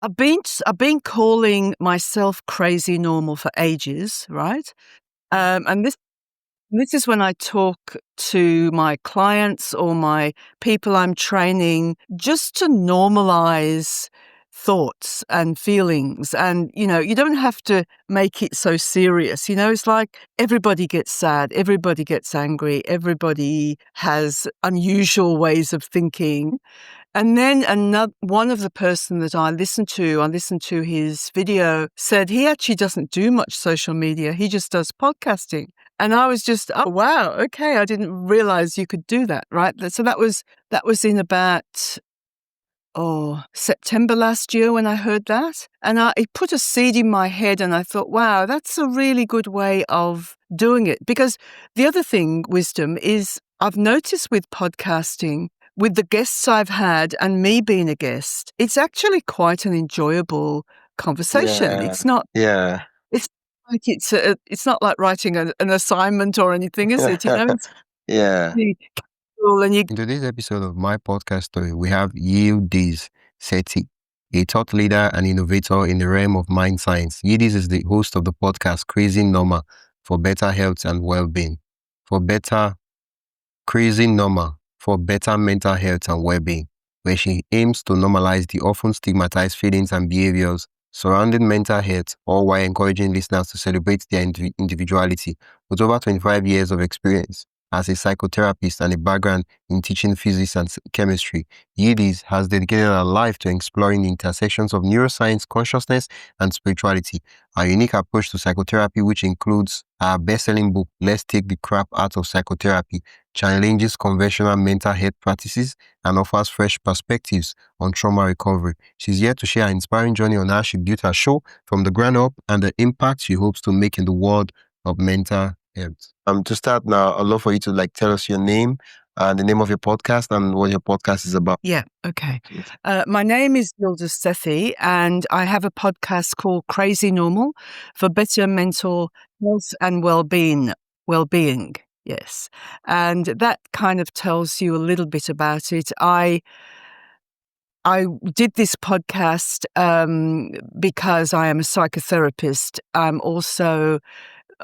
I've been calling myself crazy normal for ages, right? And this is when I talk to my clients or my people I'm training just to normalize thoughts and feelings. And, you don't have to make it so serious. It's like everybody gets sad, everybody gets angry, everybody has unusual ways of thinking. And then one of the person that I listened to his video, said he actually doesn't do much social media. He just does podcasting. And I was just, oh, wow, okay. I didn't realize you could do that, right? So that was in about, September last year when I heard that. And it put a seed in my head and I thought, wow, that's a really good way of doing it. Because the other thing, Wisdom, is I've noticed with podcasting, with the guests I've had and me being a guest, it's actually quite an enjoyable conversation. Yeah. It's not Yeah. it's not like writing an assignment or anything, is it? It's Yeah. really cool and you In today's episode of my podcast story, we have Yildiz Sethi, a thought leader and innovator in the realm of mind science. Yildiz is the host of the podcast Crazy Normal for better health and well-being. Crazy Normal for better mental health and well-being, where she aims to normalize the often stigmatized feelings and behaviors surrounding mental health, all while encouraging listeners to celebrate their individuality. With over 25 years of experience as a psychotherapist and a background in teaching physics and chemistry, Yildiz has dedicated her life to exploring the intersections of neuroscience, consciousness, and spirituality. Her unique approach to psychotherapy, which includes her best-selling book, Let's Take the Crap Out of Psychotherapy, challenges conventional mental health practices and offers fresh perspectives on trauma recovery. She's here to share her inspiring journey on how she built her show from the ground up and the impact she hopes to make in the world of mental health. To start now, I'd love for you to tell us your name and the name of your podcast and what your podcast is about. Yeah, okay. My name is Yildiz Sethi and I have a podcast called Crazy Normal for better mental health and well-being. Well-being, yes. And that kind of tells you a little bit about it. I did this podcast because I am a psychotherapist. I'm also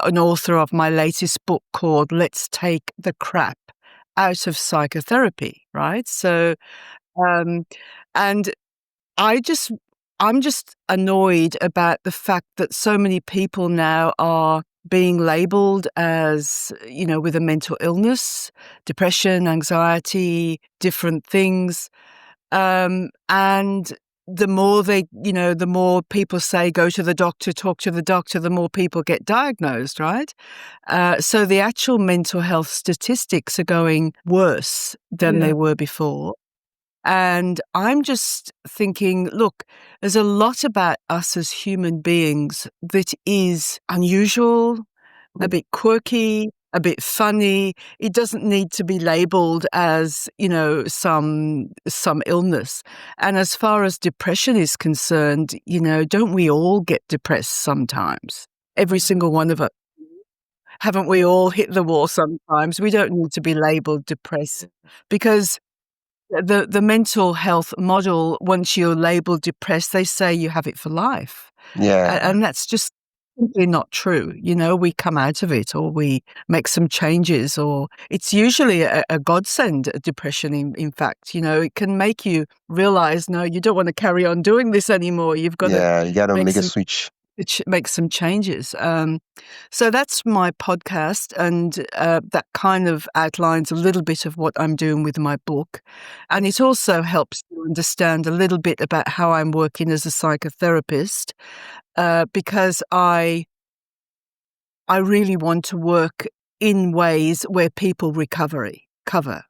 an author of my latest book called Let's Take the Crap Out of Psychotherapy, right? So, and I'm just annoyed about the fact that so many people now are being labeled as, with a mental illness, depression, anxiety, different things. And the more the more people say, go to the doctor, talk to the doctor, the more people get diagnosed, right? So the actual mental health statistics are going worse than they were before. And I'm just thinking, look, there's a lot about us as human beings that is unusual, a bit quirky, a bit funny. It doesn't need to be labeled as, some illness. And as far as depression is concerned, don't we all get depressed sometimes? Every single one of us. Haven't we all hit the wall sometimes? We don't need to be labeled depressed because the mental health model, once you're labeled depressed, they say you have it for life. Yeah. And that's just simply not true. We come out of it or we make some changes, or it's usually a godsend, depression. In fact, it can make you realize, no, you don't want to carry on doing this anymore. You've got you got to make a switch. Make some changes. So that's my podcast, and that kind of outlines a little bit of what I'm doing with my book. And it also helps you understand a little bit about how I'm working as a psychotherapist, because I really want to work in ways where people recover,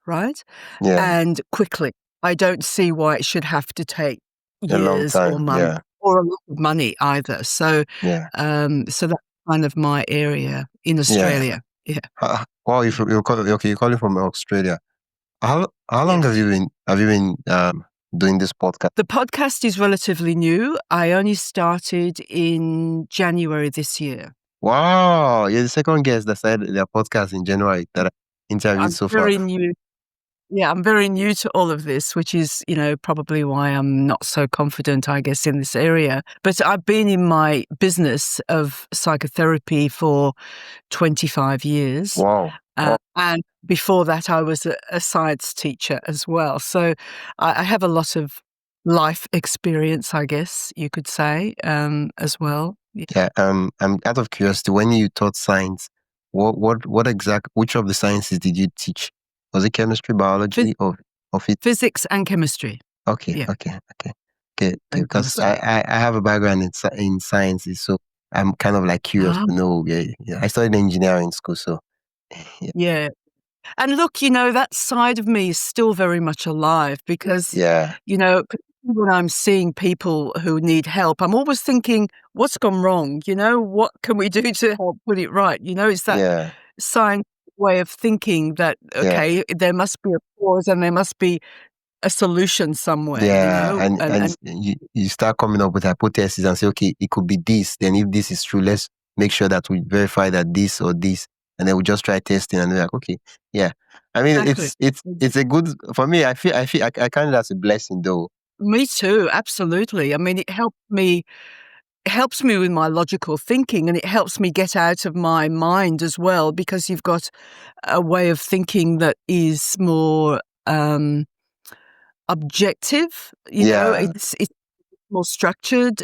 right? Yeah. And quickly. I don't see why it should have to take A long years time. or months or a lot of money either. So, so that's kind of my area in Australia. Yeah. Wow, you're calling from Australia. How long have you been doing this podcast? The podcast is relatively new. I only started in January this year. Wow, you're the second guest that started their podcast in January that I interviewed so far. Very new. I'm very new to all of this, which is, probably why I'm not so confident, I guess, in this area. But I've been in my business of psychotherapy for 25 years. Wow. And before that, I was a science teacher as well. So I have a lot of life experience, I guess you could say, as well. Yeah. I'm out of curiosity. When you taught science, which of the sciences did you teach? Was it chemistry, biology, or physics? Physics and chemistry. Okay. Yeah. Okay. And Because chemistry. I have a background in sciences, so I'm kind of like curious to know. Yeah. I studied engineering in school, so Yeah. And look, that side of me is still very much alive because, yeah. when I'm seeing people who need help, I'm always thinking, what's gone wrong? What can we do to help put it right? It's that Yeah. science way of thinking that, okay, there must be a cause and there must be a solution somewhere, Yeah, and you start coming up with hypotheses and say, okay, it could be this. Then if this is true, let's make sure that we verify that this or this, and then we just try testing, and we're like, okay, yeah. I mean, exactly. it's a good for me. I kind of that's a blessing though. Me too, absolutely. I mean, it helps me with my logical thinking, and it helps me get out of my mind as well, because you've got a way of thinking that is more objective. It's more structured.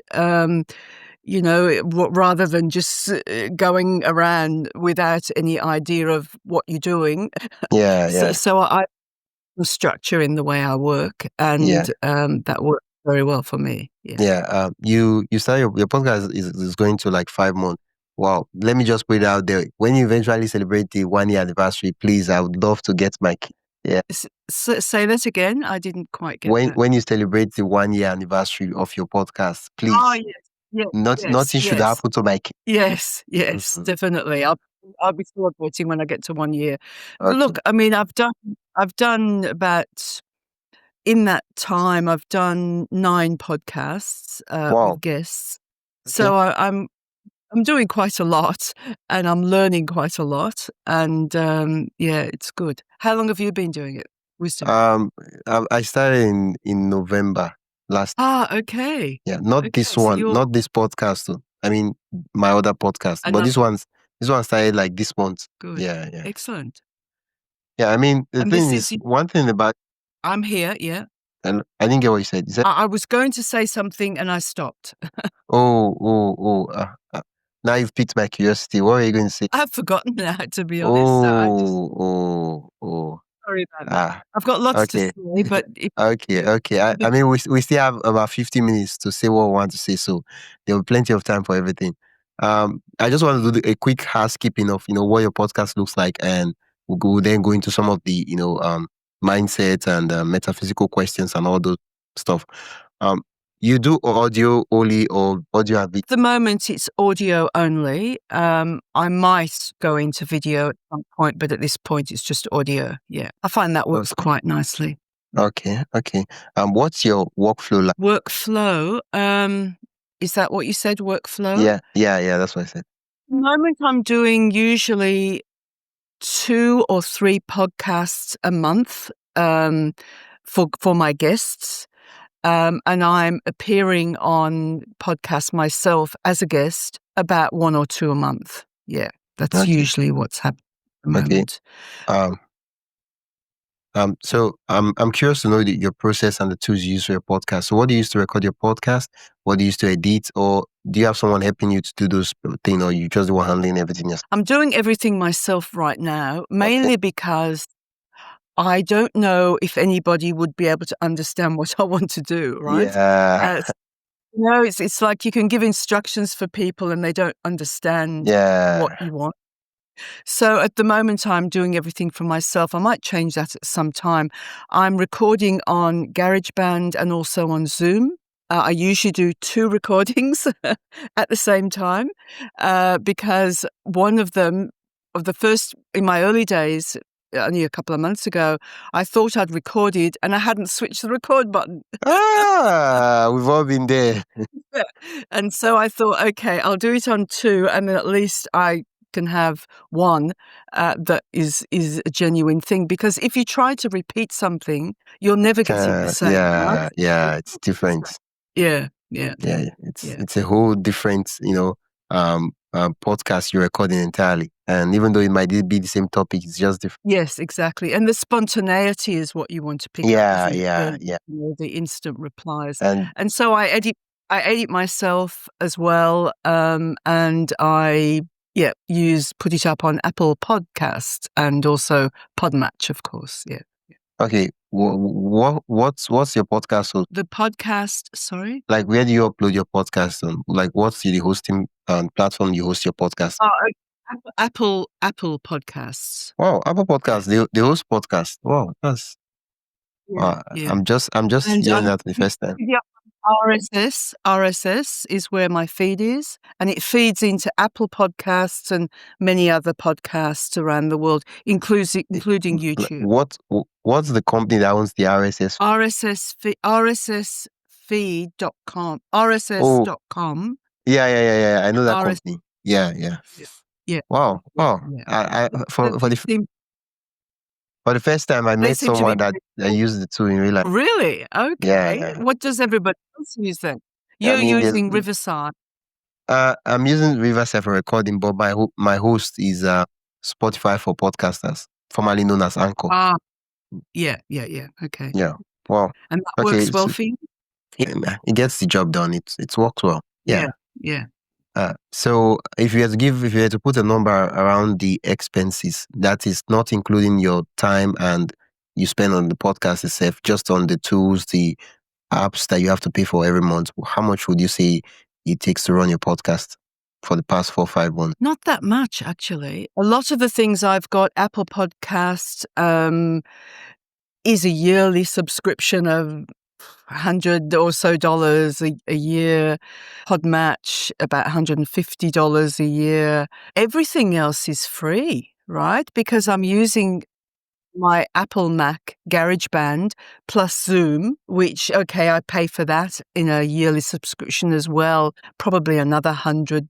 Rather than just going around without any idea of what you're doing. Yeah. So I have a structure in the way I work, and that works very well for me. Yeah. You started your podcast is going to like 5 months. Wow. Let me just put it out there. When you eventually celebrate the 1 year anniversary, please, I would love to get my Say that again. I didn't quite get that. when you celebrate the 1 year anniversary of your podcast, please. Oh yes. Nothing should happen to my kid. Yes, definitely. I'll be celebrating when I get to 1 year. Okay. Look, I mean, I've done about, in that time, I've done 9 podcasts Wow. with guests. Okay. So I'm doing quite a lot, and I'm learning quite a lot, and it's good. How long have you been doing it, Wisdom? I started in November last. Okay. Yeah, not this one, not this podcast though. I mean, my other podcast, but this one started like this month. Good. Yeah. Excellent. Yeah, I mean, the And thing this is, one thing about I'm here. Yeah. and I didn't get what you said. You said, I was going to say something and I stopped. now you've piqued my curiosity. What are you going to say? I've forgotten now, to be honest. Sorry about that. I've got lots to say, but okay. I mean, we still have about 50 minutes to say what we want to say, so there will be plenty of time for everything. I just want to do a quick housekeeping of what your podcast looks like, and we'll then go into some of the mindset and metaphysical questions and all those stuff. You do audio only or audio and video? At the moment, it's audio only. I might go into video at some point, but at this point, it's just audio. Yeah, I find that works quite nicely. Okay. What's your workflow like? Workflow? Is that what you said? Workflow? Yeah. That's what I said. At the moment, I'm doing usually 2 or 3 podcasts a month for my guests. And I'm appearing on podcasts myself as a guest about 1 or 2 a month. Yeah, that's usually what's happening at the moment. So I'm curious to know your process and the tools you use for your podcast. So what do you use to record your podcast? What do you use to edit? Or do you have someone helping you to do those things, or you just the one handling everything yourself? I'm doing everything myself right now, mainly because I don't know if anybody would be able to understand what I want to do, right? Yeah. It's like you can give instructions for people and they don't understand what you want. So at the moment, I'm doing everything for myself. I might change that at some time. I'm recording on GarageBand and also on Zoom. I usually do 2 recordings at the same time because one of them, in my early days, only a couple of months ago, I thought I'd recorded and I hadn't switched the record button. We've all been there. And so I thought, okay, I'll do it on 2, and then at least I can have one that is a genuine thing. Because if you try to repeat something, you'll never get it the same. Right? It's different. Yeah. It's a whole different, podcast you're recording entirely. And even though it might be the same topic, it's just different. Yes, exactly. And the spontaneity is what you want to pick up. Isn't it? The instant replies. And so I edit myself as well, and I put it up on Apple Podcasts and also Podmatch, of course. Yeah. Okay, what's your podcast on? The podcast, sorry? Like, where do you upload your podcast on? Like, what's the hosting platform you host your podcast? Apple Podcasts. Wow, Apple Podcasts, they host podcasts. Wow, that's... I'm just hearing that for the first time. Yeah, RSS is where my feed is, and it feeds into Apple Podcasts and many other podcasts around the world, including YouTube. What's the company that owns the RSS? RSSfeed.com. RSS.com. Yeah. I know that company. Yeah. Wow. For the first time, I met someone that used the tool in real life. Really? Okay. Yeah. What does everybody else use then? You're using Riverside. I'm using Riverside for recording, but my host is Spotify for podcasters, formerly known as Anchor. Yeah. Okay. Yeah. Wow. And that works well for you? Yeah, it gets the job done. It works well. Yeah. So if you had to put a number around the expenses, that is not including your time and you spend on the podcast itself, just on the tools, the apps that you have to pay for every month, how much would you say it takes to run your podcast for the past 4 or 5 months? Not that much, actually. A lot of the things I've got, Apple Podcasts is a yearly subscription of $100 or so a year. Podmatch, about $150 a year. Everything else is free, right? Because I'm using my Apple Mac GarageBand plus Zoom, which, I pay for that in a yearly subscription as well, probably another $100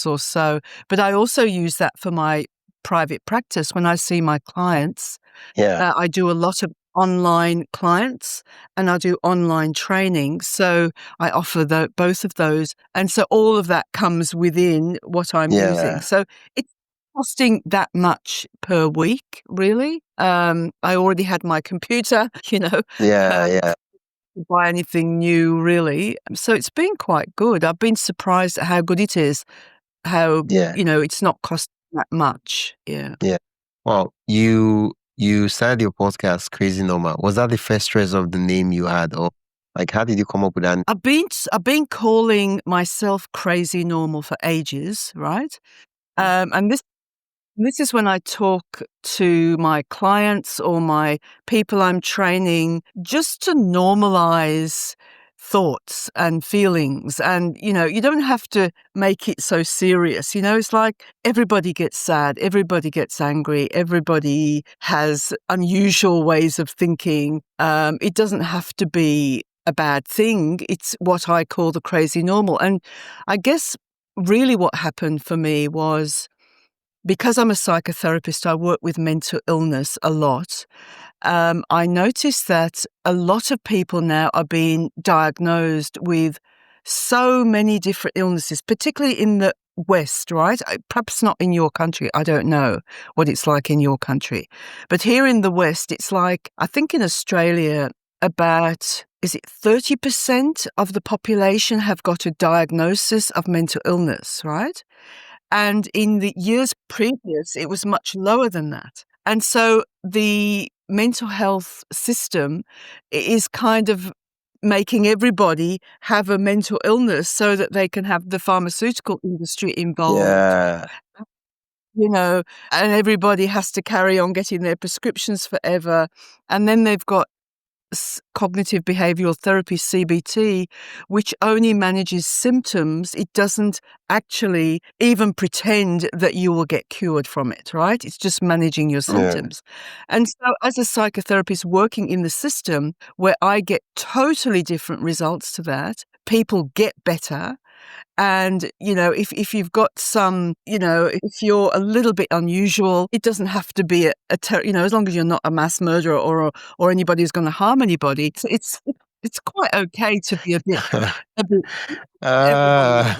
or so. But I also use that for my private practice when I see my clients. Yeah. I do a lot of online clients and I do online training. So I offer both of those. And so all of that comes within what I'm using. So it's costing that much per week, really. I already had my computer, Yeah. buy anything new, really. So it's been quite good. I've been surprised at how good it is, how, it's not costing that much. Yeah. Well, you started your podcast Crazy Normal. Was that the first choice of the name you had, or like how did you come up with that? I've been calling myself Crazy Normal for ages, right? And this is when I talk to my clients or my people I'm training just to normalize thoughts and feelings. And, you don't have to make it so serious. It's like everybody gets sad, everybody gets angry, everybody has unusual ways of thinking. It doesn't have to be a bad thing. It's what I call the crazy normal. And I guess really what happened for me was, because I'm a psychotherapist, I work with mental illness a lot. I noticed that a lot of people now are being diagnosed with so many different illnesses, particularly in the West, right? Perhaps not in your country. I don't know what it's like in your country. But here in the West, it's like, I think in Australia, about, is it 30% of the population have got a diagnosis of mental illness, right? And in the years previous, it was much lower than that. And so the mental health system is kind of making everybody have a mental illness so that they can have the pharmaceutical industry involved. Yeah. And everybody has to carry on getting their prescriptions forever. And then they've got cognitive behavioral therapy, CBT, which only manages symptoms. It doesn't actually even pretend that you will get cured from it, right? It's just managing your symptoms. And so as a psychotherapist working in the system where I get totally different results to that, people get better, And, if you've got some, if you're a little bit unusual, it doesn't have to be as long as you're not a mass murderer or anybody who's going to harm anybody. It's quite okay to be a bit everybody uh, else.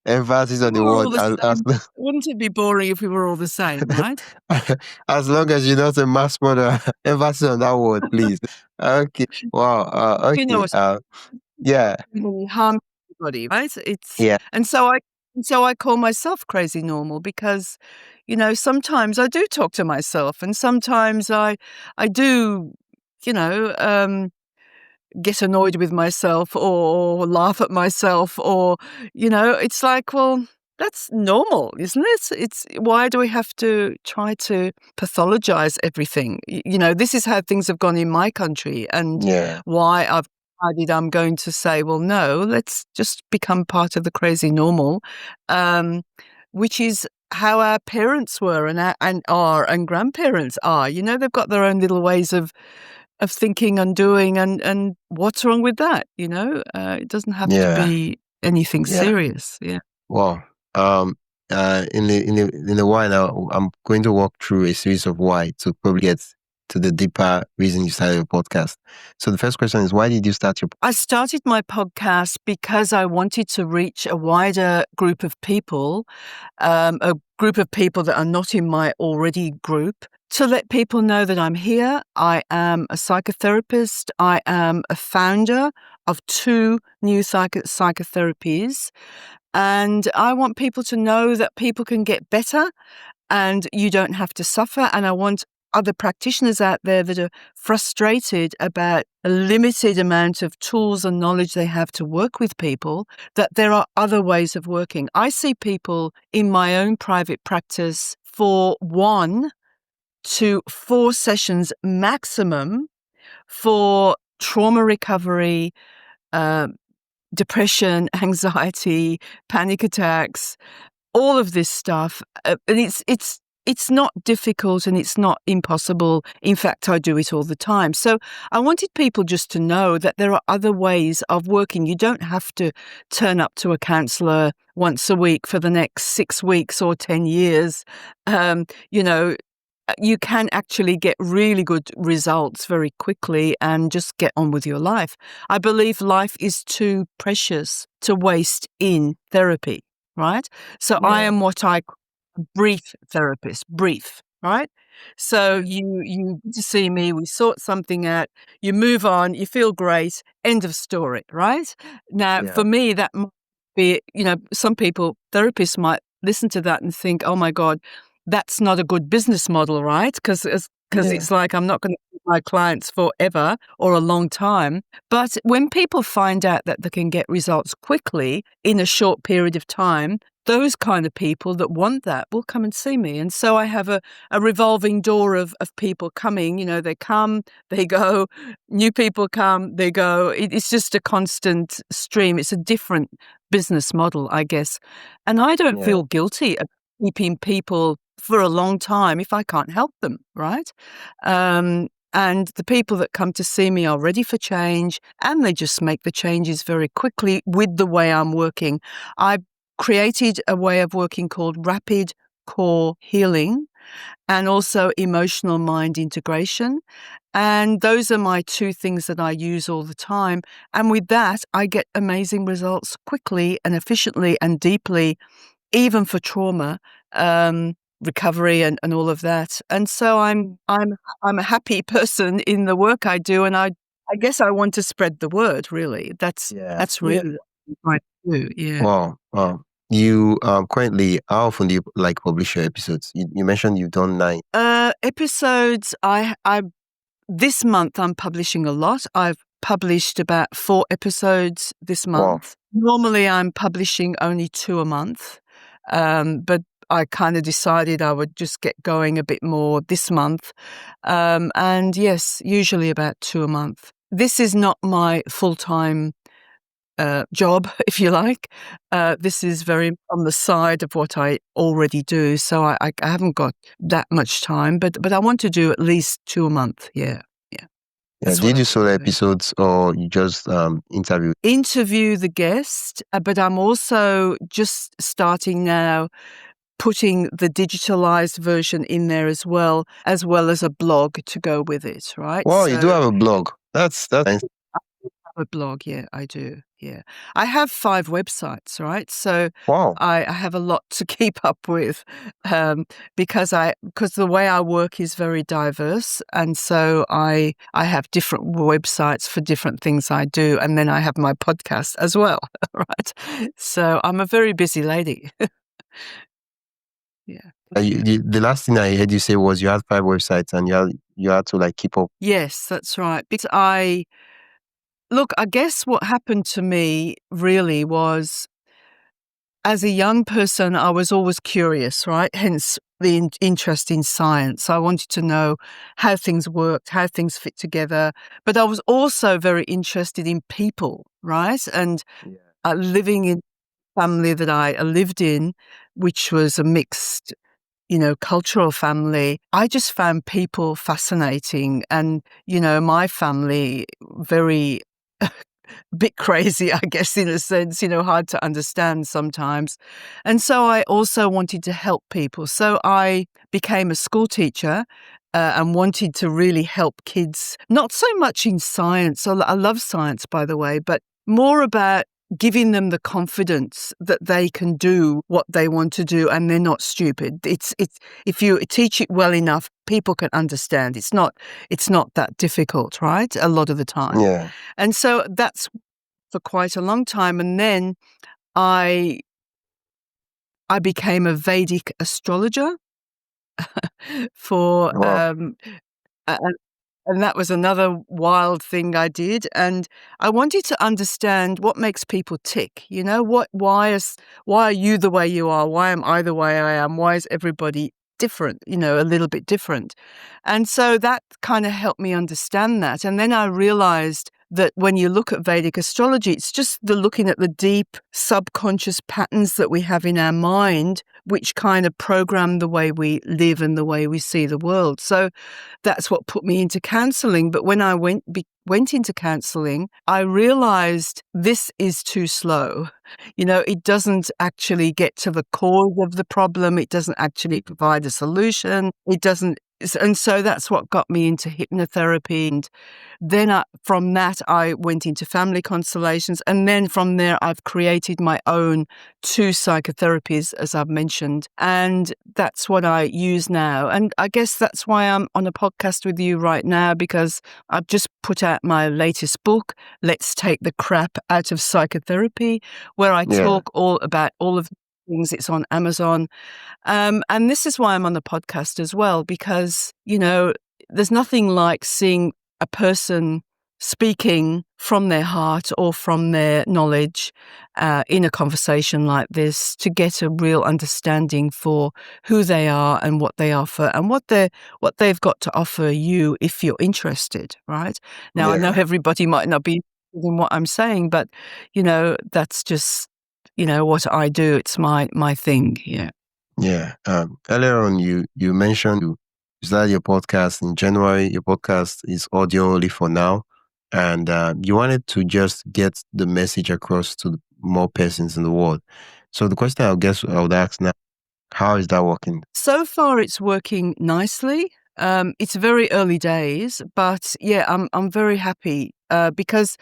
But emphasis on we the were all word. the same. Wouldn't it be boring if we were all the same, right? As long as you're not a mass murderer, emphasis on that word, please. Okay. Wow. You know Okay. what? Yeah. Really harm anybody, right? Yeah. And so I call myself crazy normal because, sometimes I do talk to myself, and sometimes I do, you know, um, get annoyed with myself or laugh at myself, or, it's like, well, that's normal, isn't it? It's why do we have to try to pathologize everything? This is how things have gone in my country, and Yeah. why I've decided I'm going to say, well, no, let's just become part of the crazy normal, um, which is how our parents were and are and grandparents are. They've got their own little ways of thinking and doing, and what's wrong with that? It doesn't have to Yeah. be anything Yeah. serious. Yeah. Wow. In a while now, I'm going to walk through a series of why to probably get to the deeper reason you started your podcast. So the first question is, why did you start your? I started my podcast because I wanted to reach a wider group of people, a group of people that are not in my already group, to let people know that I'm here. I am a psychotherapist. I am a founder of 2 new psychotherapies. And I want people to know that people can get better and you don't have to suffer. And I want other practitioners out there that are frustrated about a limited amount of tools and knowledge they have to work with people, that there are other ways of working. I see people in my own private practice for 1 to 4 sessions maximum for trauma recovery, depression, anxiety, panic attacks, all of this stuff. And it's not difficult and it's not impossible. In fact, I do it all the time. So I wanted people just to know that there are other ways of working. You don't have to turn up to a counsellor once a week for the next 6 weeks or 10 years. You can actually get really good results very quickly and just get on with your life. I believe life is too precious to waste in therapy, right? So I am what I call a brief therapist, brief, right? So you see me, we sort something out, you move on, you feel great, end of story, right? Now, Yeah. for me, that might be, some people, therapists might listen to that and think, oh my God, that's not a good business model, right? Because it's like I'm not going to keep my clients forever or a long time. But when people find out that they can get results quickly in a short period of time, those kind of people that want that will come and see me. And so I have a revolving door of people coming. They come, they go, new people come, they go. It's just a constant stream. It's a different business model, I guess. And I don't feel guilty of keeping people for a long time if I can't help them, right? And the people that come to see me are ready for change, and they just make the changes very quickly with the way I'm working. I've created a way of working called rapid core healing and also emotional mind integration. And those are my 2 things that I use all the time. And with that, I get amazing results quickly and efficiently and deeply, even for trauma, recovery and all of that. And so I'm a happy person in the work I do, and I guess I want to spread the word, really. That's really what I do. Yeah. Wow. You currently, how often do you publish your episodes? You mentioned you've done 9. Episodes, I this month I'm publishing a lot. I've published about 4 episodes this month. Normally I'm publishing only 2 a month. But I kind of decided I would just get going a bit more this month. And yes, usually about 2 a month. This is not my full-time job, if you like. This is very on the side of what I already do. So I haven't got that much time, but I want to do at least 2 a month. Yeah. Yeah. That's Do you what do I'm solo doing. episodes or you just Interview the guest, but I'm also just starting now putting the digitalized version in there as well as a blog to go with it, right? Wow, you do have a blog. That's nice. A blog, yeah, I do. Yeah. I have 5 websites, right? So Wow. I have a lot to keep up with because the way I work is very diverse, and so I have different websites for different things I do, and then I have my podcast as well, right? So I'm a very busy lady. Yeah. The last thing I heard you say was you had 5 websites and you had to like keep up. Yes, that's right. Because I guess what happened to me really was, as a young person, I was always curious, right? Hence the interest in science. I wanted to know how things worked, how things fit together. But I was also very interested in people, right? And living in a family that I lived in, which was a mixed, cultural family, I just found people fascinating. And, my family very bit crazy, I guess, in a sense, hard to understand sometimes. And so I also wanted to help people. So I became a school teacher and wanted to really help kids, not so much in science. I love science, by the way, but more about giving them the confidence that they can do what they want to do and they're not stupid. It's if you teach it well enough, people can understand. It's not that difficult, right? A lot of the time. Yeah. And so that's for quite a long time. And then I became a Vedic astrologer for Wow. and that was another wild thing I did. And I wanted to understand what makes people tick. Why are you the way you are? Why am I the way I am? Why is everybody different, a little bit different? And so that kind of helped me understand that. And then I realized that when you look at Vedic astrology, it's just looking at the deep subconscious patterns that we have in our mind, which kind of program the way we live and the way we see the world. So that's what put me into counseling. But when I went into counseling, I realized this is too slow. It doesn't actually get to the cause of the problem. It doesn't actually provide a solution. And so that's what got me into hypnotherapy. And then from that, I went into family constellations. And then from there, I've created my own 2 psychotherapies, as I've mentioned. And that's what I use now. And I guess that's why I'm on a podcast with you right now, because I've just put out my latest book, Let's Take the Crap Out of Psychotherapy, where I talk all about all of the things. It's on Amazon. And this is why I'm on the podcast as well, because, there's nothing like seeing a person speaking from their heart or from their knowledge in a conversation like this, to get a real understanding for who they are and what they offer and what they've got to offer you if you're interested, right? Now, I know everybody might not be interested in what I'm saying, but, that's just, what I do. It's my thing, yeah. Yeah. Earlier on, you mentioned you started your podcast in January. Your podcast is audio only for now, and you wanted to just get the message across to more persons in the world. So the question I guess I would ask now, how is that working? So far, it's working nicely. It's very early days, but yeah, I'm very happy because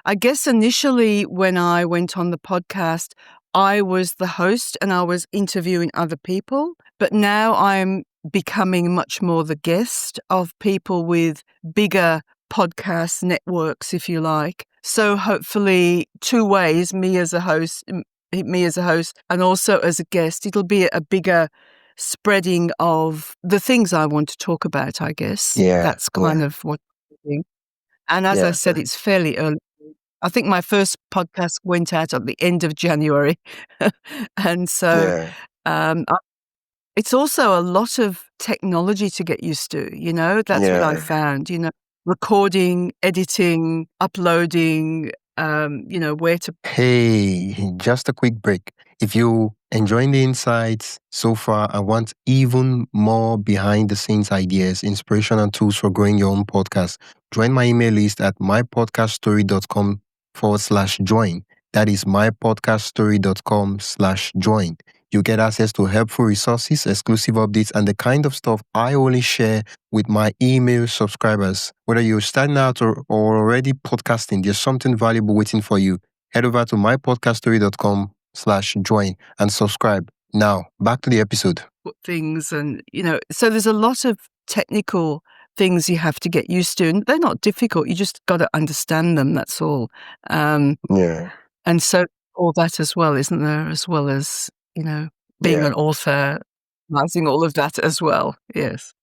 I guess initially when I went on the podcast, I was the host and I was interviewing other people, but now I'm becoming much more the guest of people with bigger podcast networks, if you like. So hopefully 2 ways, me as a host and also as a guest, it'll be a bigger spreading of the things I want to talk about, I guess. Yeah. That's kind of what I'm doing. And as I said, it's fairly early. I think my first podcast went out at the end of January. And so it's also a lot of technology to get used to, that's what I found, recording, editing, uploading, where to. Hey, just a quick break. If you enjoying the insights so far and want even more behind the scenes ideas, inspiration and tools for growing your own podcast, join my email list at mypodcaststory.com/join. That is mypodcaststory.com/join. You get access to helpful resources, exclusive updates, and the kind of stuff I only share with my email subscribers. Whether you're starting out or already podcasting, there's something valuable waiting for you. Head over to mypodcaststory.com/join and subscribe. Now, back to the episode. Things and, so there's a lot of technical things you have to get used to, and they're not difficult. You just got to understand them. That's all. Yeah. And so all that as well, isn't there? As well as, being an author, writing all of that as well. Yes.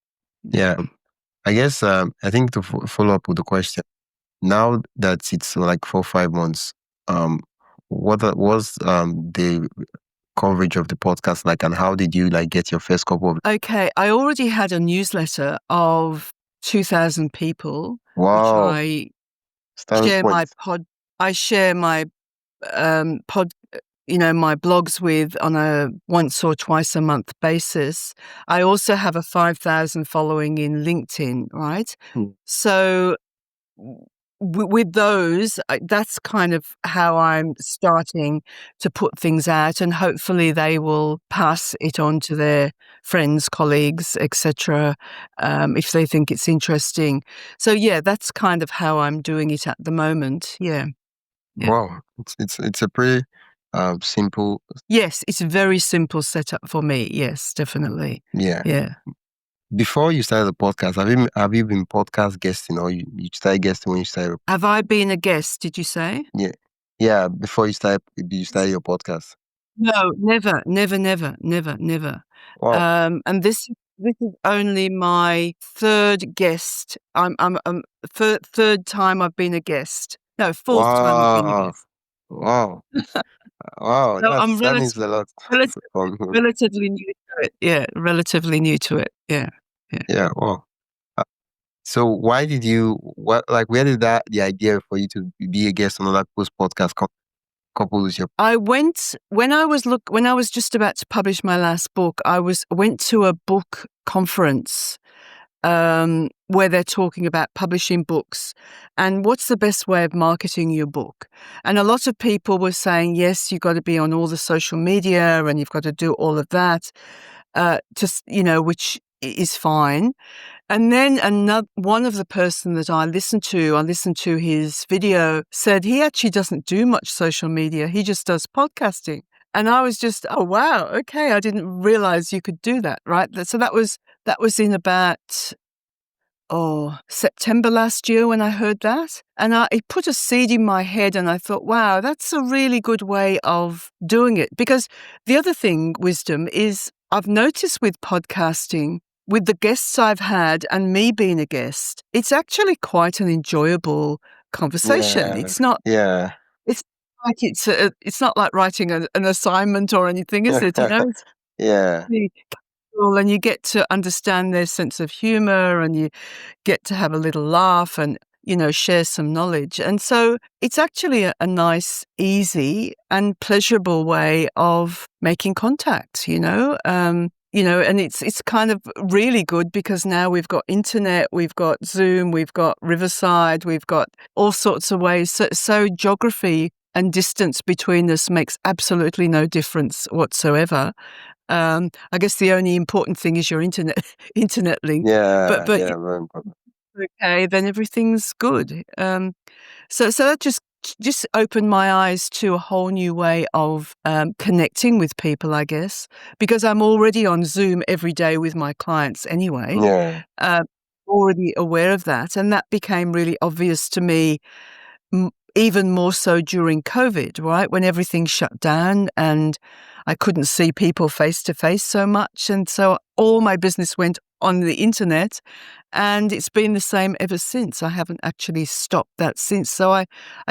Yeah. I guess, I think to follow up with the question, now that it's like 4 or 5 months, what was the coverage of the podcast like, and how did you get your first couple of... Okay, I already had a newsletter of 2,000 people. Wow. Which I share my my blogs with on a once or twice a month basis. I also have a 5,000 following in LinkedIn, right? So with those, that's kind of how I'm starting to put things out, and hopefully they will pass it on to their friends, colleagues, etc., if they think it's interesting. So yeah, that's kind of how I'm doing it at the moment. Yeah. Wow, it's a pretty simple. Yes, it's a very simple setup for me. Yes, definitely. Yeah. Before you started the podcast, have you been podcast guesting, or you started guesting when you started? Have I been a guest, did you say? Yeah. Before you started your podcast? No, never. Wow. And this is only my third guest. I'm third time I've been a guest. No, fourth time I've been a guest. Wow. Wow. So I'm that means a lot. relatively new to it. Yeah, relatively new to it. Yeah. Yeah. Wow. So why did where did the idea for you to be a guest on other people's podcast couple with your... I went when I was just about to publish my last book. Went to a book conference where they're talking about publishing books and what's the best way of marketing your book. And a lot of people were saying, yes, you've got to be on all the social media and you've got to do all of that, which is fine. And then one of the person that I listened to his video, said he actually doesn't do much social media. He just does podcasting. And I was just, oh, wow, okay. I didn't realize you could do that, right? So that was in about, September last year when I heard that. And it put a seed in my head and I thought, wow, that's a really good way of doing it. Because the other thing, Wisdom, is I've noticed with podcasting, with the guests I've had and me being a guest, it's actually quite an enjoyable conversation. Yeah. It's not. Yeah. It's like it's not like writing an assignment or anything, is it? Yeah. And you get to understand their sense of humor, and you get to have a little laugh, and share some knowledge. And so it's actually a nice, easy, and pleasurable way of making contact. And it's kind of really good because now we've got internet, we've got Zoom, we've got Riverside, we've got all sorts of ways. So geography and distance between us makes absolutely no difference whatsoever. I guess the only important thing is your internet link. Yeah. But very important. Okay, then everything's good. So that just opened my eyes to a whole new way of connecting with people, I guess, because I'm already on Zoom every day with my clients anyway. Yeah. Already aware of that, and that became really obvious to me, even more so during COVID, right, when everything shut down and I couldn't see people face to face so much, and so all my business went on the internet, and it's been the same ever since. I haven't actually stopped that since. So I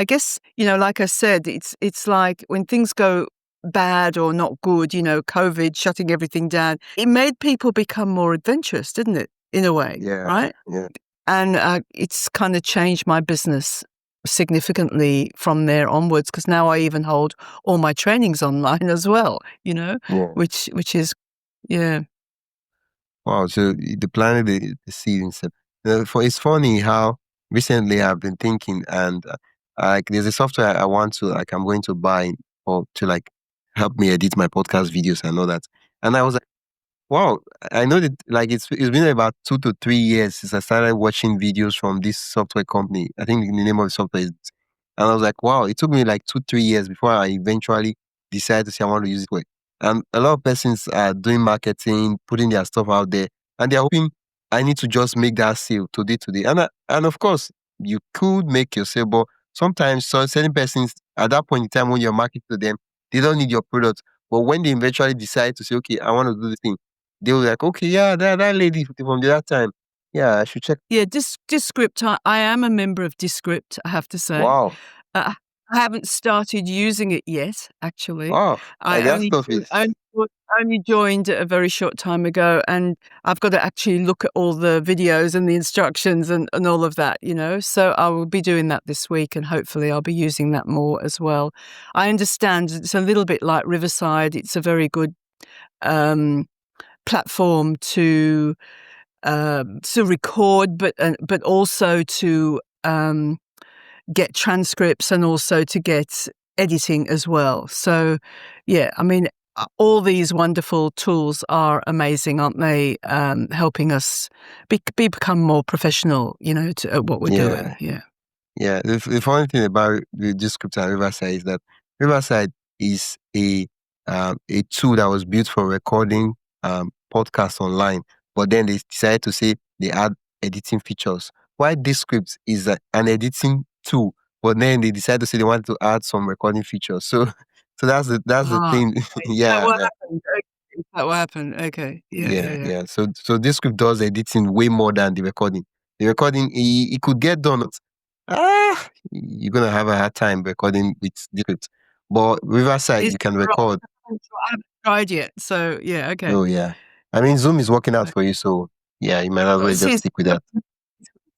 guess, like I said, it's like when things go bad or not good, COVID shutting everything down, it made people become more adventurous, didn't it? In a way, right? Yeah. And it's kind of changed my business significantly from there onwards, because now I even hold all my trainings online as well, which is, yeah. Wow, so the planted the seed in September. It's funny how recently I've been thinking, and like there's a software I want to like I'm going to buy or to like help me edit my podcast videos and all that. And I was like, wow, I know that like it's been about 2 to 3 years since I started watching videos from this software company. I think the name of the software is, and I was like, wow, it took me like 2 3 years before I eventually decided to say I want to use it. And a lot of persons are doing marketing, putting their stuff out there, and they're hoping I need to just make that sale today. And of course, you could make your sale, but sometimes certain persons at that point in time when you're marketing to them, they don't need your product. But when they eventually decide to say, okay, I want to do this thing, they were like, okay, yeah, that lady from the that time. Yeah, I should check. Yeah, Descript. I am a member of Descript, I have to say. Wow. I haven't started using it yet, actually. Wow. I That only stuff is only joined a very short time ago, and I've got to actually look at all the videos and the instructions and all of that, you know. So I will be doing that this week, and hopefully I'll be using that more as well. I understand it's a little bit like Riverside. It's a very good platform to record, but also to get transcripts and also to get editing as well. So, yeah, I mean, all these wonderful tools are amazing, aren't they? Helping us become more professional, you know, at what we're doing. Yeah. Yeah. The funny thing about the Descript and Riverside is that Riverside is a tool that was built for recording podcasts online, but then they decided to say they add editing features. Why Descript is an editing tool, but then they decided to say they wanted to add some recording features. So that's the thing. That what happened? Okay. That what happened? Okay. Yeah. So Descript does editing way more than the recording. The recording it could get done. You're gonna have a hard time recording with Descript. But Riverside, you can record. I haven't tried yet. So yeah, okay. Oh yeah. I mean, Zoom is working out for you, so yeah, you might as well just stick with that.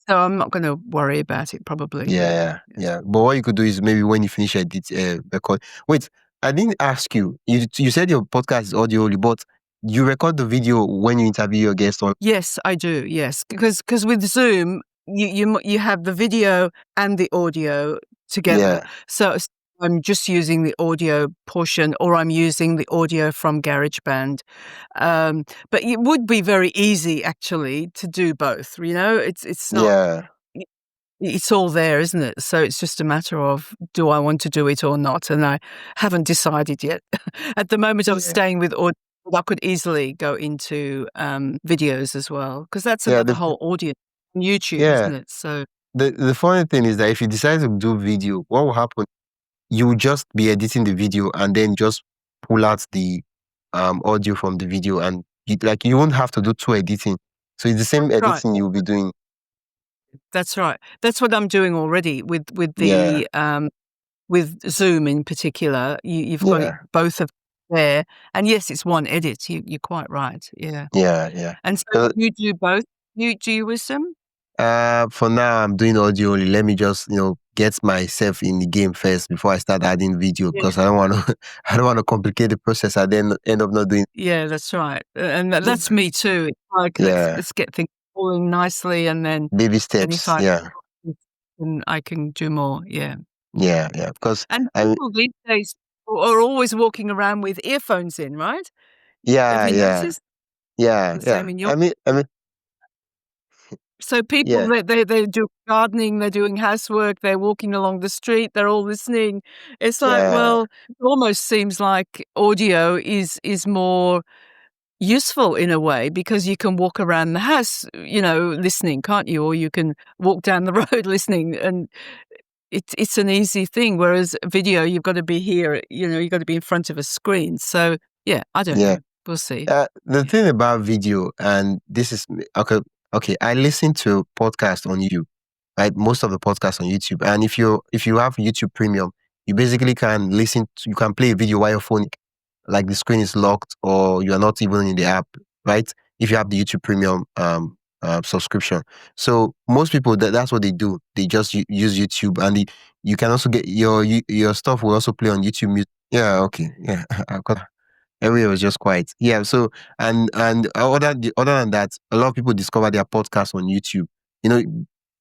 So I'm not going to worry about it, probably. Yeah. But what you could do is maybe when you finish record. Wait, I didn't ask you. You said your podcast is audio only, but you record the video when you interview your guest on. Yes, I do. Yes, because with Zoom, you have the video and the audio together. Yeah. So I'm just using the audio portion, or I'm using the audio from GarageBand. But it would be very easy, actually, to do both. You know, it's not. Yeah. It's all there, isn't it? So it's just a matter of, do I want to do it or not? And I haven't decided yet. At the moment, I'm staying with audio. I could easily go into videos as well, because that's the whole audience on YouTube, isn't it? So the funny thing is that if you decide to do video, what will happen? You will just be editing the video and then just pull out the audio from the video, and you won't have to do two editing. So it's the same editing you'll be doing. That's right. That's what I'm doing already with the with Zoom in particular. You've got it, both of there, and yes, it's one edit. You're quite right. Yeah. And so you do both. Do you Wisdom? For now, I'm doing audio only. Let me just get myself in the game first before I start adding video, because I don't want to complicate the process and then end up not doing. Yeah, that's right, and that's me too. It's like let's get things going nicely, and then baby steps. And I can do more. Yeah. Because people these days are always walking around with earphones in, right? Yeah. I mean, so people they do gardening, they're doing housework, they're walking along the street, they're all listening. It's like, well, it almost seems like audio is more useful in a way, because you can walk around the house, listening, can't you? Or you can walk down the road listening, and it's an easy thing. Whereas video, you've got to be here, you've got to be in front of a screen. So yeah, I don't know. We'll see. The thing about video, and this is okay, I listen to podcasts on YouTube, right? Most of the podcasts on YouTube. And if you have YouTube Premium, you basically can you can play a video while your phone, like the screen is locked or you are not even in the app, right? If you have the YouTube Premium subscription. So most people, that's what they do. They just use YouTube, and you can also get your stuff will also play on YouTube Music. Yeah, okay. Yeah, I've got. Everywhere was just quiet. Yeah. So and other than that, a lot of people discover their podcasts on YouTube.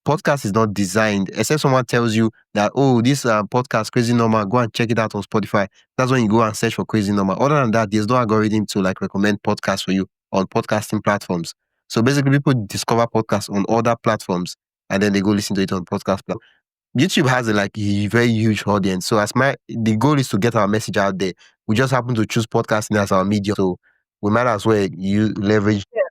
podcast is not designed, except someone tells you that, oh, this podcast, Crazy Normal, go and check it out on Spotify. That's when you go and search for Crazy Normal. Other than that, there's no algorithm to like recommend podcasts for you on podcasting platforms. So basically, people discover podcasts on other platforms and then they go listen to it on podcast platforms. YouTube has a very huge audience. So the goal is to get our message out there. We just happen to choose podcasting as our medium. So we might as well leverage. Yeah,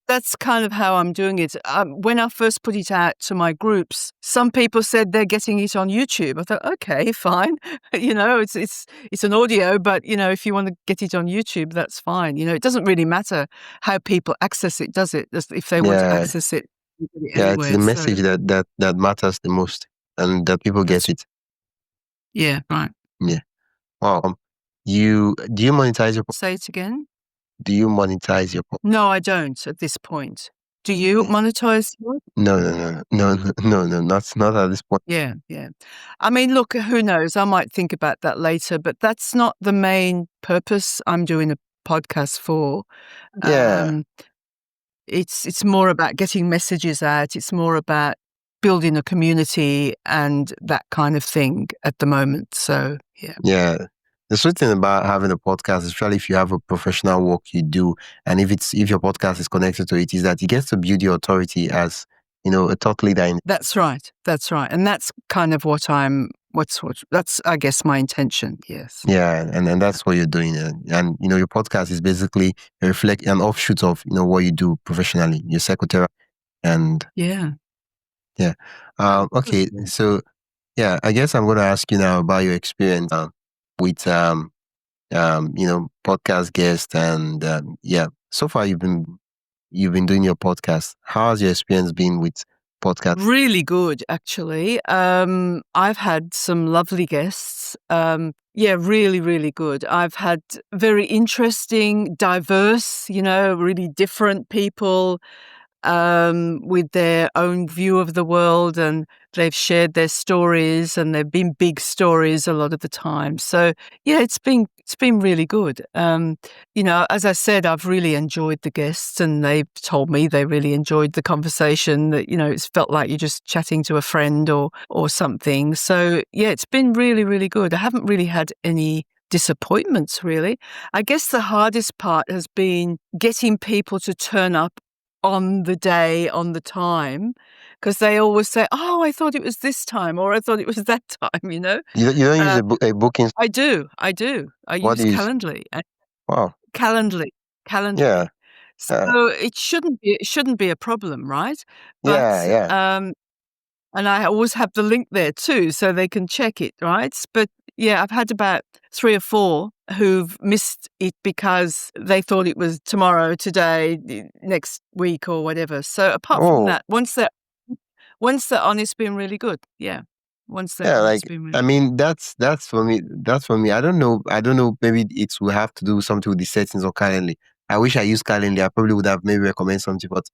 that's kind of how I'm doing it. When I first put it out to my groups, some people said they're getting it on YouTube. I thought, okay, fine. It's an audio, but if you want to get it on YouTube, that's fine. It doesn't really matter how people access it, does it? Just if they want to access it, you get it anywhere. It's the message that matters the most, and that people get it. Yeah, right. Yeah. Wow. Do you monetize your? Say it again. Do you monetize your? No, I don't at this point. Do you monetize yours? No, not at this point. Yeah. I mean, look, who knows? I might think about that later, but that's not the main purpose I'm doing a podcast for. Yeah. It's more about getting messages out. It's more about building a community and that kind of thing at the moment. So, yeah. Yeah. The sweet thing about having a podcast, especially if you have a professional work you do, and if your podcast is connected to it, is that you get to build your authority as, a thought leader. That's right. And that's kind of that's, I guess, my intention. Yes. Yeah. And that's what you're doing. And, your podcast is basically an offshoot of, what you do professionally, your psychotherapy. And yeah. Okay. So, yeah, I guess I'm going to ask you now about your experience with, podcast guests. And so far you've been doing your podcast. How has your experience been with podcast? Really good, actually. I've had some lovely guests. Really, really good. I've had very interesting, diverse, really different people with their own view of the world, and they've shared their stories, and they've been big stories a lot of the time. So yeah, it's been really good. As I said, I've really enjoyed the guests, and they've told me they really enjoyed the conversation. That it's felt like you're just chatting to a friend or something. So yeah, it's been really, really good. I haven't really had any disappointments, really. I guess the hardest part has been getting people to turn up on the day, on the time, because they always say, "Oh, I thought it was this time," or "I thought it was that time." You don't use a booking. I do. I use Calendly. Wow. Calendly. Yeah. So it shouldn't be a problem, right? But, yeah. And I always have the link there too, so they can check it, right? But yeah, I've had about 3 or 4 who've missed it because they thought it was tomorrow, today, next week, or whatever. So apart from that, once they're on, it's been really good. Yeah. Once they're on, it's been really I mean, that's for me. That's for me. I don't know. Maybe it will have to do something with the settings of Calendly. I wish I used Calendly. I probably would have maybe recommend something, but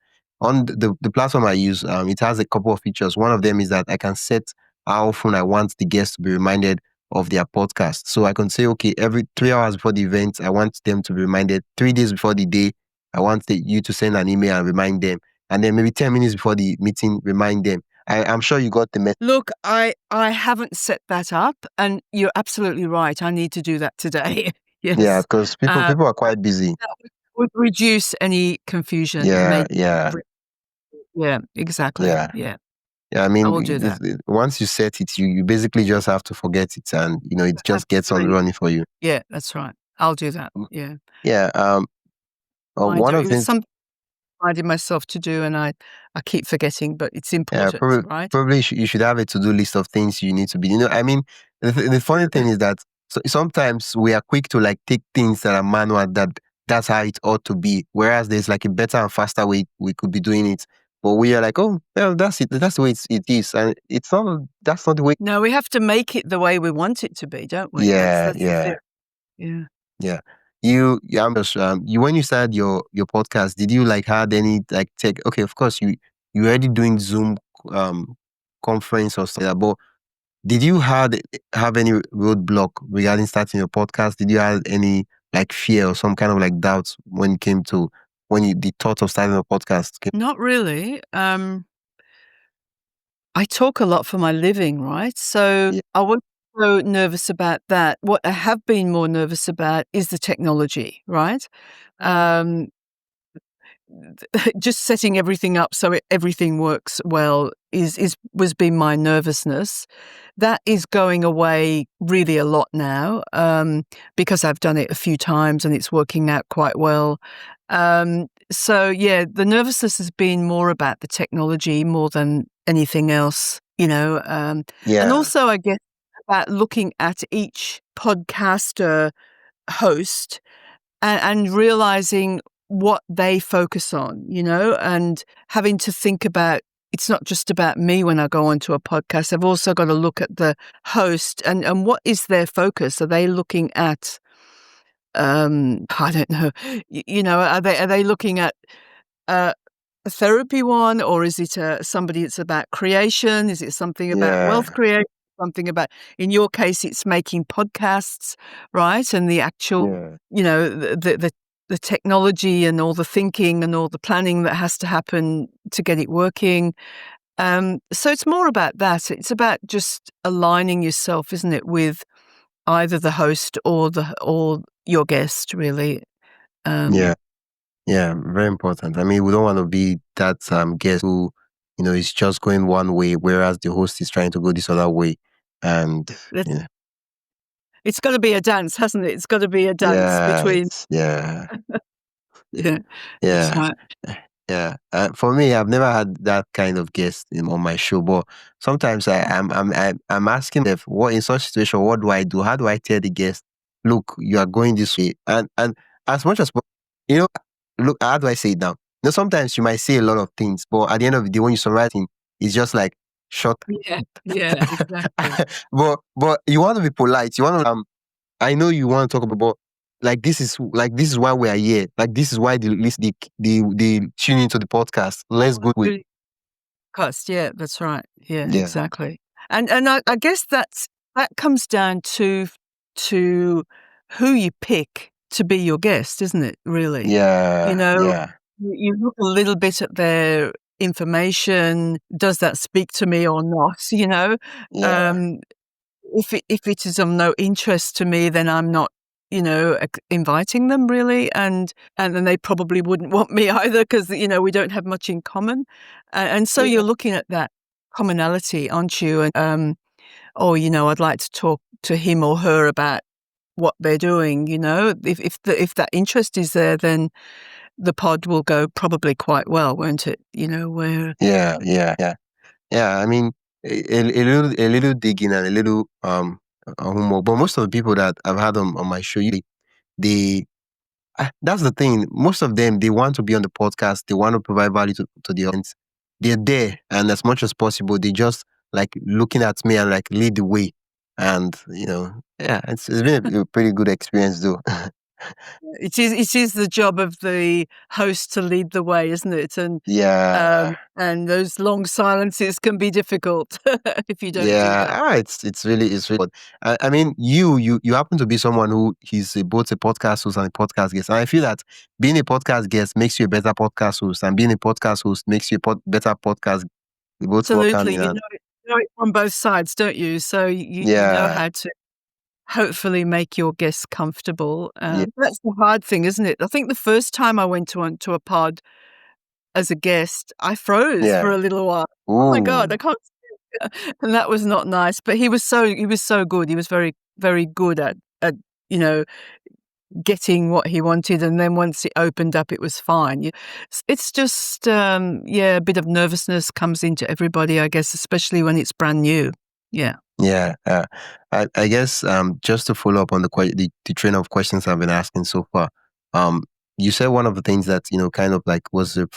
on the platform I use, it has a couple of features. One of them is that I can set how often I want the guests to be reminded of their podcast. So I can say, okay, every 3 hours before the event, I want them to be reminded. 3 days before the day, I want you to send an email and remind them. And then maybe 10 minutes before the meeting, remind them. I'm sure you got the message. Look, I haven't set that up, and you're absolutely right. I need to do that today. Yes. Yeah, because people are quite busy. That would reduce any confusion. Yeah, exactly. Yeah, I mean, I will do that. Once you set it, you basically just have to forget it, and it just gets on running for you. Yeah, that's right. I'll do that. Yeah. Yeah. One of the things I reminded myself to do, and I keep forgetting, but it's important, right? Probably you should have a to-do list of things you need to be. I mean, the funny thing is that sometimes we are quick to like take things that are manual, that's how it ought to be, whereas there's like a better and faster way we could be doing it. But we are like, oh, well, that's it. That's the way it is, and that's not the way. No, we have to make it the way we want it to be, don't we? Yeah. When you started your podcast, did you like had any like take? Okay, of course you already doing Zoom conference or stuff, but did you have any roadblock regarding starting your podcast? Did you have any like fear or some kind of like doubts when it came to the thought of starting a podcast? Not really. I talk a lot for my living, right? So Yeah. I wasn't so nervous about that. What I have been more nervous about is the technology, right? Um, just setting everything up so everything works well was been my nervousness. That is going away really a lot now, because I've done it a few times and it's working out quite well. So yeah, the nervousness has been more about the technology more than anything else, and Yeah. also I guess about looking at each podcaster host and realizing what they focus on, and having to think about it's not just about me when I go onto a podcast. I've also got to look at the host and what is their focus? Are they looking at I don't know, are they looking at a therapy one, or is it somebody that's about creation? Is it something about Yeah. wealth creation? Something about, in your case, it's making podcasts, right? And the actual, Yeah. the technology and all the thinking and all the planning that has to happen to get it working. So it's more about that. It's about just aligning yourself, isn't it, with either the host or your guest, really. Yeah. Yeah. Very important. I mean, we don't want to be that guest who, is just going one way, whereas the host is trying to go this other way. And That's- It's got to be a dance, hasn't it? It's got to be a dance between. yeah. Yeah, that's Yeah. right. Yeah. For me, I've never had that kind of guest on my show, but sometimes I'm asking if what in such situation, what do I do? How do I tell the guest, look, you are going this way, and as much as you know, look, how do I say it now? Sometimes you might say a lot of things, but at the end of the day, when you summarize it, it's just like short. Yeah, exactly. but you want to be polite. You want to I know you want to talk about, but this is why we are here. Like this is why they tune into the podcast. Let's go with. Good cost, yeah, that's right. Yeah, Yeah. exactly. And I guess that comes down to who you pick to be your guest, isn't it? Really, Yeah. Yeah. you look a little bit at their information. Does that speak to me or not? Yeah. If it is of no interest to me, then I'm not, inviting them really, and then they probably wouldn't want me either because we don't have much in common, and so you're looking at that commonality, aren't you? And I'd like to talk to him or her about what they're doing. If that interest is there, then the pod will go probably quite well, won't it? Where Yeah. I mean, a little digging and a little humor. But most of the people that I've had on my show, they that's the thing. Most of them, they want to be on the podcast. They want to provide value to the audience. They're there, and as much as possible, they just like looking at me and like lead the way. And it's been a pretty good experience, though. it is the job of the host to lead the way, isn't it? And Yeah. and those long silences can be difficult if you don't do Yeah, that. it's really good. I mean, you happen to be someone who is both a podcast host and a podcast guest, and I feel that being a podcast guest makes you a better podcast host, and being a podcast host makes you a better podcast. They both work hand Absolutely, in hand. you know it from both sides, don't you? So you know Yeah, how to hopefully make your guests comfortable. yeah, That's the hard thing, isn't it? I think the first time I went to a pod as a guest, I froze for yeah. a little while. Oh my God, Ooh, I can't speak. And that was not nice. But he was so good. He was very, very good at you know, getting what he wanted, and then once it opened up, it was fine. It's just a bit of nervousness comes into everybody, I guess, especially when it's brand new. Yeah. yeah. I guess just to follow up on the train of questions I've been asking so far. You said one of the things that kind of like was a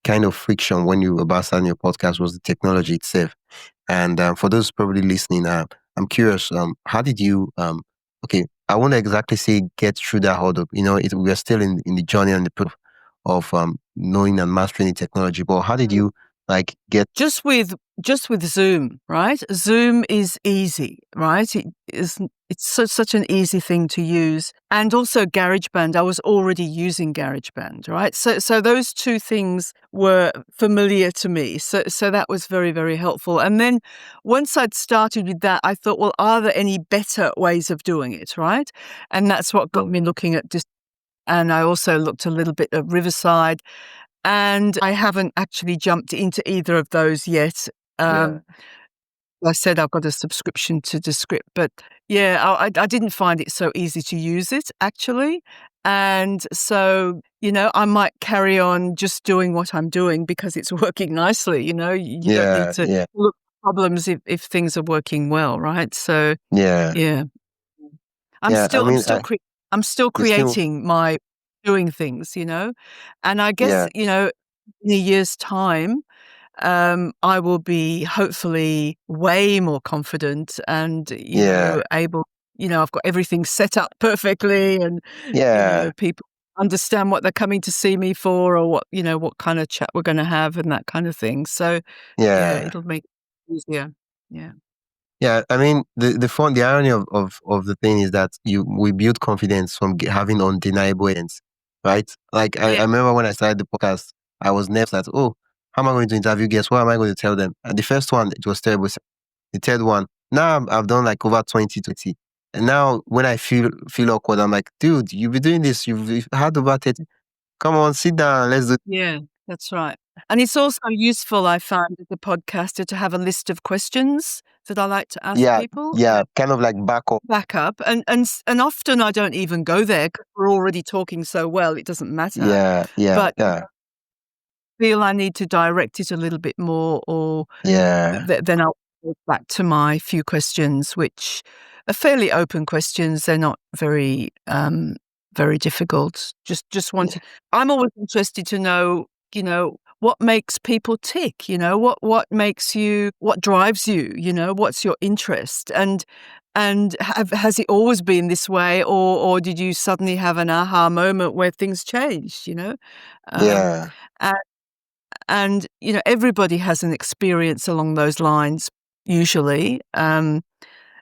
kind of friction when you were about starting your podcast was the technology itself. And for those probably listening, I'm curious, how did you, okay, I won't exactly say get through that hurdle. We're still in the journey and the proof of knowing and mastering the technology, but how did you like get? Just with just with Zoom, right? Zoom is easy, right? It's such an easy thing to use. And also GarageBand. I was already using GarageBand, right? So those two things were familiar to me. So that was very, very helpful. And then once I'd started with that, I thought, well, are there any better ways of doing it, right? And that's what got me looking at this. And I also looked a little bit at Riverside. And I haven't actually jumped into either of those yet. I said I've got a subscription to Descript, but I didn't find it so easy to use it, actually. And so, I might carry on just doing what I'm doing because it's working nicely. You don't need to look for problems if things are working well, right? So, yeah. I'm still creating my doing things, and I guess, in a year's time, I will be hopefully way more confident and, able, I've got everything set up perfectly and, people understand what they're coming to see me for or what kind of chat we're going to have and that kind of thing. So, it'll make it easier. Yeah. Yeah, I mean, the irony of the thing is that we build confidence from having undeniable evidence, right? Like I remember when I started the podcast, I was nervous that, oh, how am I going to interview guests? What am I going to tell them? And the first one, it was terrible. The third one, now I've done like over 20. And now when I feel awkward, I'm like, dude, you've been doing this. You've had over 30. Come on, sit down. Let's do it. Yeah, that's right. And it's also useful, I find, as a podcaster to have a list of questions that I like to ask people. Yeah, kind of like backup. And often I don't even go there because we're already talking so well, it doesn't matter. But I feel I need to direct it a little bit more or then I'll go back to my few questions, which are fairly open questions. They're not very, very difficult. Just want to, I'm always interested to know, what makes people tick, what makes you, what drives you, what's your interest and has it always been this way or did you suddenly have an aha moment where things changed, and everybody has an experience along those lines usually,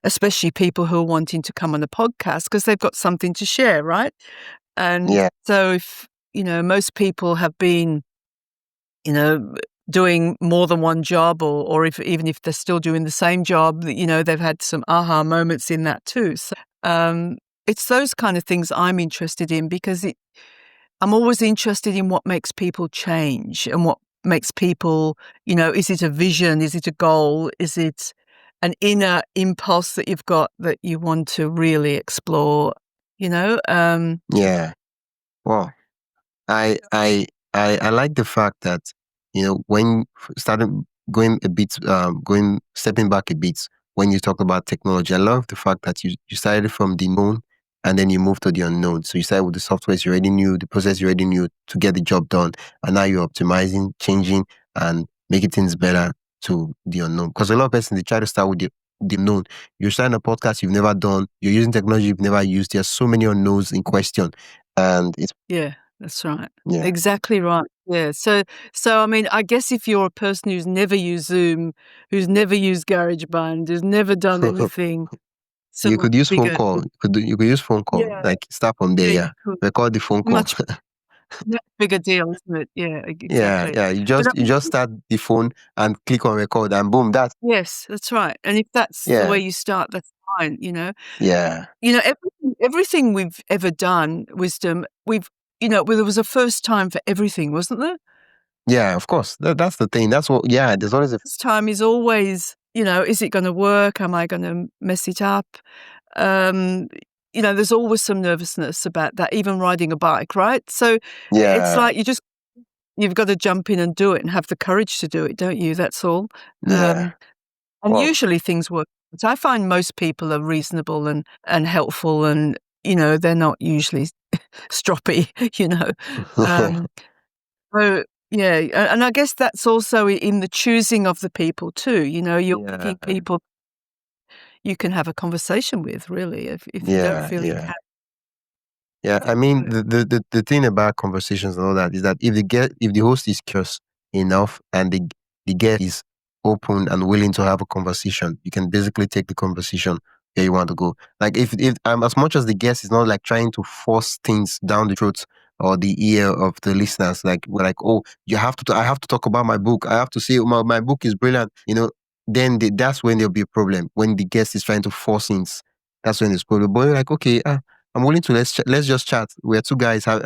especially people who are wanting to come on a podcast because they've got something to share, right? And so if, most people have been, doing more than one job or even if they're still doing the same job, they've had some aha moments in that too. So it's those kind of things I'm interested in because I'm always interested in what makes people change and what makes people, is it a vision? Is it a goal? Is it an inner impulse that you've got that you want to really explore, Well, I like the fact that, when started stepping back a bit, when you talk about technology, I love the fact that you started from the known and then you moved to the unknown. So you started with the software you already knew, the process you already knew to get the job done. And now you're optimizing, changing, and making things better to the unknown. Because a lot of persons, they try to start with the known. You're starting a podcast you've never done. You're using technology you've never used. There's so many unknowns in question. And it's... Yeah, that's right. Yeah. Exactly right. Yeah. So I mean, I guess if you're a person who's never used Zoom, who's never used GarageBand, who's never done anything... So you could use phone call. You could use phone call. Like start from there. Record the phone call. Much bigger deal, isn't it? Yeah, exactly. Yeah. You just start the phone and click on record, and boom, that's... Yes, that's right. And if that's the way you start, that's fine. Yeah. Everything we've ever done, Wisdom. There was a first time for everything, wasn't there? Yeah, of course. That's the thing. That's what. Yeah, there's always a first time. Is always. Is it going to work? Am I going to mess it up? There's always some nervousness about that, even riding a bike, right? So it's like you've got to jump in and do it and have the courage to do it, don't you? That's all. Yeah. Usually things work. So I find most people are reasonable and helpful and, they're not usually stroppy, So, yeah, and I guess that's also in the choosing of the people too. You're picking people you can have a conversation with, really, if you don't feel you can. Yeah, I mean, the thing about conversations and all that is that if the host is curious enough and the guest is open and willing to have a conversation, you can basically take the conversation where you want to go. Like if as much as the guest is not like trying to force things down the throat or the ear of the listeners, like we're like, oh, you have to, I have to talk about my book. I have to say my book is brilliant. Then that's when there'll be a problem. When the guest is trying to force things, that's when it's problem. But you're like, okay, I'm willing to let's just chat. We're two guys having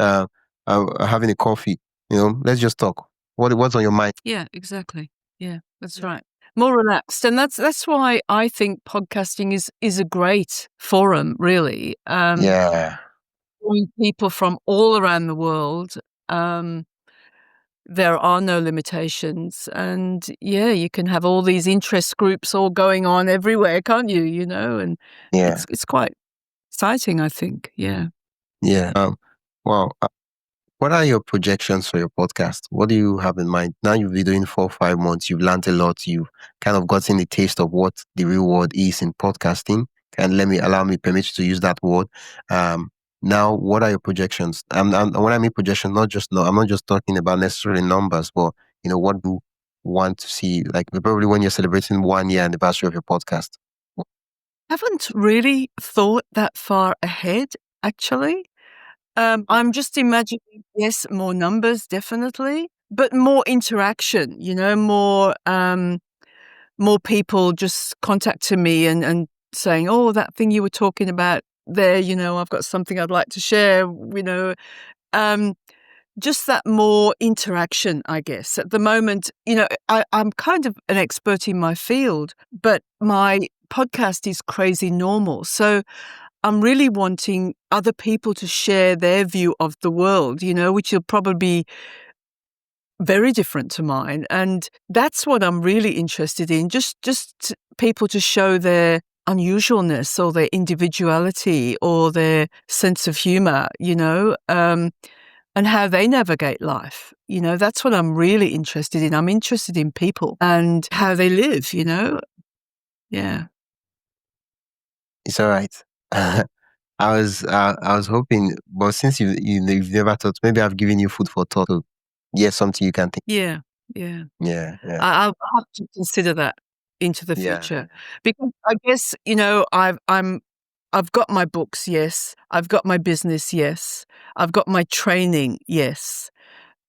a coffee. Let's just talk. What's on your mind? Yeah, exactly. Yeah, that's right. More relaxed, and that's why I think podcasting is a great forum. Really, Yeah. people from all around the world. There are no limitations, and you can have all these interest groups all going on everywhere, can't you? And Yeah. it's quite exciting, I think. Yeah. Yeah. Wow. What are your projections for your podcast? What do you have in mind? Now you've been doing 4 or 5 months. You've learned a lot. You've kind of gotten a taste of what the real world is in podcasting. And permit you to use that word. Now, what are your projections? And when I mean projections, I'm not just talking about necessarily numbers, but what do you want to see? Like probably when you're celebrating 1 year anniversary of your podcast. Haven't really thought that far ahead, actually. I'm just imagining, yes, more numbers, definitely, but more interaction, more people just contacting me and saying, oh, that thing you were talking about there, I've got something I'd like to share, just that more interaction, I guess. At the moment, I'm kind of an expert in my field, but my podcast is crazy normal. So I'm really wanting other people to share their view of the world, which will probably be very different to mine. And that's what I'm really interested in, just people to show their unusualness or their individuality or their sense of humor, and how they navigate life. That's what I'm really interested in. I'm interested in people and how they live, Yeah. It's all right. I was hoping, but since you've never thought, maybe I've given you food for thought. So, something you can think. Yeah. I'll have to consider that into the future, because I guess I've got my books, yes. I've got my business, yes. I've got my training, yes.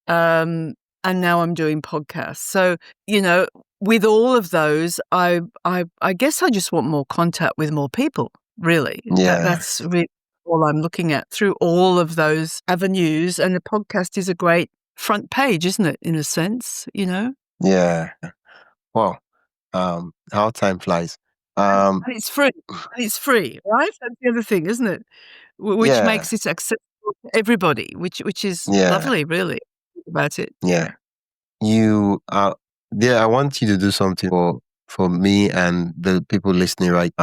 And now I'm doing podcasts. So with all of those, I guess I just want more contact with more people. Really, that's really all I'm looking at through all of those avenues. And the podcast is a great front page, isn't it? In a sense, Yeah. Wow. How time flies. And it's free. It's free, right? That's the other thing, isn't it? Which makes it accessible to everybody, which is lovely, really, about it. Yeah. You I want you to do something for me and the people listening, right?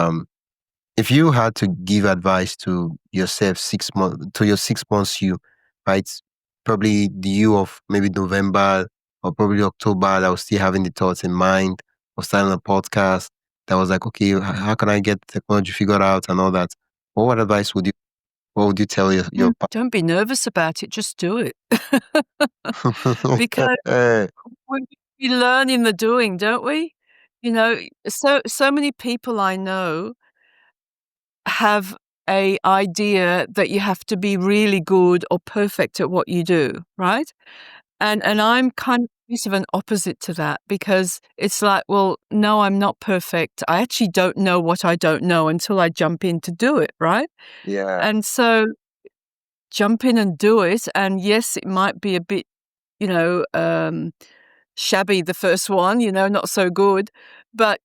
If you had to give advice to yourself 6 months, to your 6 months you, right? Probably the you of maybe November or probably October that was still having the thoughts in mind, was starting a podcast that was like, okay, how can I get technology figured out and all that? What would you tell your Don't be nervous about it, just do it. Because we learn in the doing, don't we? So many people I know have a idea that you have to be really good or perfect at what you do, right? And I'm kind of a piece of an opposite to that, because it's like, well, no, I'm not perfect. I actually don't know what I don't know until I jump in to do it, right? Yeah. And so jump in and do it. And yes, it might be a bit, shabby, the first one, not so good. But,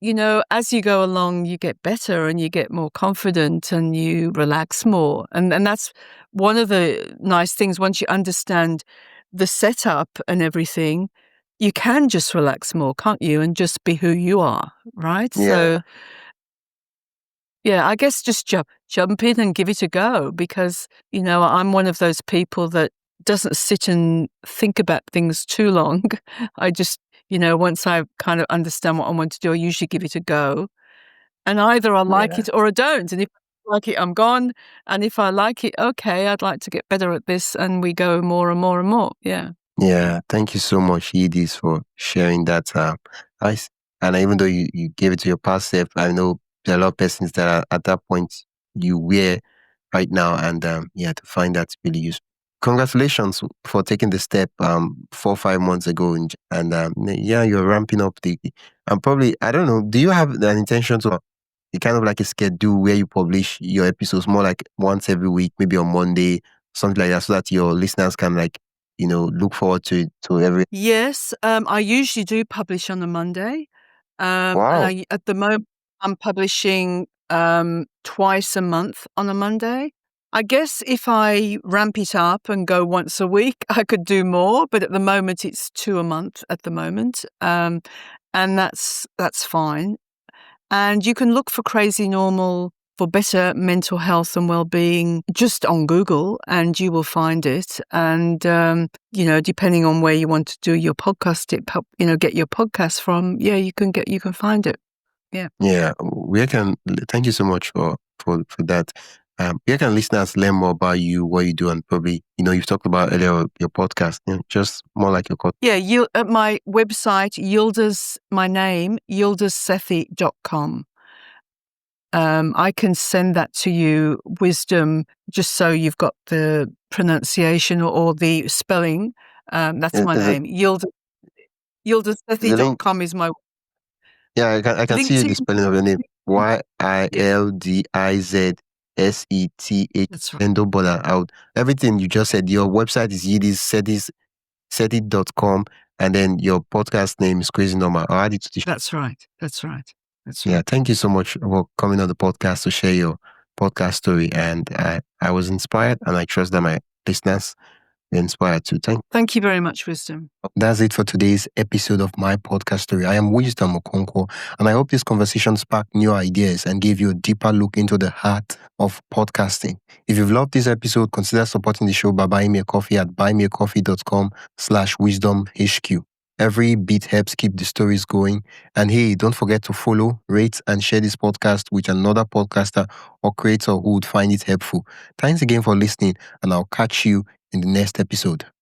as you go along, you get better and you get more confident and you relax more. And that's one of the nice things. Once you understand the setup and everything, you can just relax more, can't you? And just be who you are, right? Yeah. So, I guess just jump in and give it a go, because, I'm one of those people that doesn't sit and think about things too long. I just, once I kind of understand what I want to do, I usually give it a go. And either I like it or I don't. And if I like it, I'm gone. And if I like it, okay, I'd like to get better at this. And we go more and more and more. Yeah. Yeah. Thank you so much, Yildiz, for sharing that. And even though you gave it to your past self, I know there are a lot of persons that are at that point you were right now, and to find that really useful. Congratulations for taking the step 4 or 5 months ago, and you're ramping up and probably, I don't know, do you have an intention to kind of like a schedule where you publish your episodes more like once every week, maybe on Monday, something like that, so that your listeners can look forward to every. Yes, I usually do publish on a Monday. Wow. And at the moment, I'm publishing twice a month on a Monday. I guess if I ramp it up and go once a week, I could do more. But at the moment, it's 2 a month at the moment, and that's fine. And you can look for Crazy Normal for better mental health and well-being just on Google, and you will find it. And depending on where you want to do your podcast, get your podcast from, you can find it. Yeah, thank you so much for that. Where can listeners learn more about you, what you do, and probably, you've talked about earlier your podcast, just more like your podcast. Yeah, at my website, my name, yildizsethi.com. I can send that to you, Wisdom, just so you've got the pronunciation or the spelling. That's my name. Yildizsethi.com is my. Yeah, I can see the spelling of your name. YILDIZSETH. That's right. And don't bother out. Everything you just said, your website is yildizsethi.com, and then your podcast name is Crazy Normal. I'll add it to the show. That's right. Yeah, thank you so much for coming on the podcast to share your podcast story. And I was inspired, and I trust that my listeners are inspired too. Thank you very much, Wisdom. That's it for today's episode of my podcast story. I am Wisdom Okonkwo, and I hope this conversation sparked new ideas and gave you a deeper look into the heart of podcasting. If you've loved this episode, consider supporting the show by buying me a coffee at buymeacoffee.com/wisdomhq. Every bit helps keep the stories going. And hey, don't forget to follow, rate, and share this podcast with another podcaster or creator who would find it helpful. Thanks again for listening, and I'll catch you in the next episode.